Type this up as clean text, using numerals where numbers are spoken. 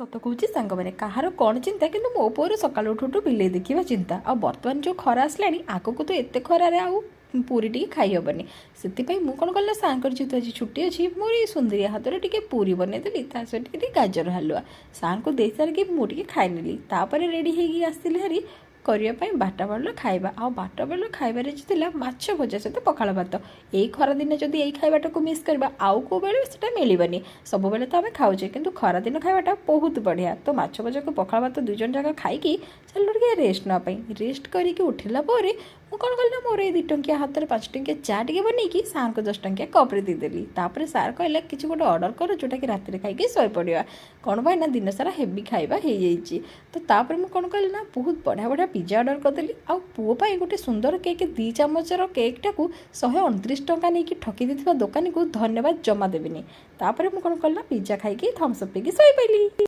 ସତ କହୁଛି ସାଙ୍ଗମାନେ କାହାର କ'ଣ ଚିନ୍ତା କିନ୍ତୁ ମୋ ପୁଅର ସକାଳୁ ଉଠୁ ଉଠୁ ବିଲେଇ ଦେଖିବା ଚିନ୍ତା। ଆଉ ବର୍ତ୍ତମାନ ଯେଉଁ ଖରା ଆସିଲାଣି ଆଗକୁ ତ ଏତେ ଖରାରେ ଆଉ ପୁରୀ ଟିକେ ଖାଇହେବନି। ସେଥିପାଇଁ ମୁଁ କ'ଣ କଲି ନା ସାର୍ଙ୍କର ଯେହେତୁ ଆଜି ଛୁଟି ଅଛି ମୋର ଏଇ ସୁନ୍ଦରିଆ ହାତରେ ଟିକେ ପୁରୀ ବନେଇଦେଲି, ତା ସହିତ ଟିକେ ଗାଜର ହାଲୁଆ ସାର୍ଙ୍କୁ ଦେଇସାରିକି ମୁଁ ଟିକେ ଖାଇନେଲି। ତାପରେ ରେଡ଼ି ହେଇକି ଆସିଥିଲି ହାରି କରିବା ପାଇଁ ବାରଟା ବେଳର ଖାଇବା। ଆଉ ବାରଟା ବେଳର ଖାଇବାରେ ଥିଲା ମାଛ ଭଜା ସହିତ ପଖାଳ ଭାତ। ଏଇ ଖରାଦିନେ ଯଦି ଏଇ ଖାଇବାଟାକୁ ମିସ୍ କରିବା ଆଉ କେଉଁ ବେଳେ ସେଟା ମିଳିବନି। ସବୁବେଳେ ତ ଆମେ ଖାଉଛେ କିନ୍ତୁ ଖରାଦିନ ଖାଇବାଟା ବହୁତ ବଢ଼ିଆ। ତ ମାଛ ଭଜାକୁ ପଖାଳ ଭାତ ଦୁଇ ଜଣ ଯାକ ଖାଇକି ଚାଲ ଟିକେ ରେଷ୍ଟ ନେବା ପାଇଁ ରେଷ୍ଟ କରିକି ଉଠିଲା ପରେ ମୁଁ କ'ଣ କଲି ନା ମୋର ଏଇ 2 ଟଙ୍କିଆ ହାତରେ 5 ଟଙ୍କିଆ ଚା ଟିକେ ବନେଇକି ସାର୍ଙ୍କୁ 10 ଟଙ୍କିଆ କପ୍ରେ ଦେଇଦେଲି। ତାପରେ ସାର୍ କହିଲେ କିଛି ଗୋଟେ ଅର୍ଡ଼ର କର ଯେଉଁଟାକି ରାତିରେ ଖାଇକି ଶୋଇପଡ଼ିବା। କ'ଣ ପାଇଁ ନା ଦିନ ସାରା ହେଭି ଖାଇବା ହେଇଯାଇଛି। ତ ତାପରେ ମୁଁ କ'ଣ କଲି ନା ବହୁତ ବଢ଼ିଆ ବଢ଼ିଆ ପିଜା ଅର୍ଡ଼ର କରିଦେଲି। ଆଉ ପୁଅ ପାଇଁ ଗୋଟେ ସୁନ୍ଦର କେକ୍ 2 ଚାମଚର କେକ୍ଟାକୁ 129 ଟଙ୍କା ନେଇକି ଠକି ଦେଇଥିବା ଦୋକାନୀକୁ ଧନ୍ୟବାଦ ଜମା ଦେବିନି। ତାପରେ ମୁଁ କ'ଣ କଲି ନା ପିଜା ଖାଇକି ଥମ୍ସ ଅପ୍ ପିଇକି ଶୋଇପଡ଼ିଲି।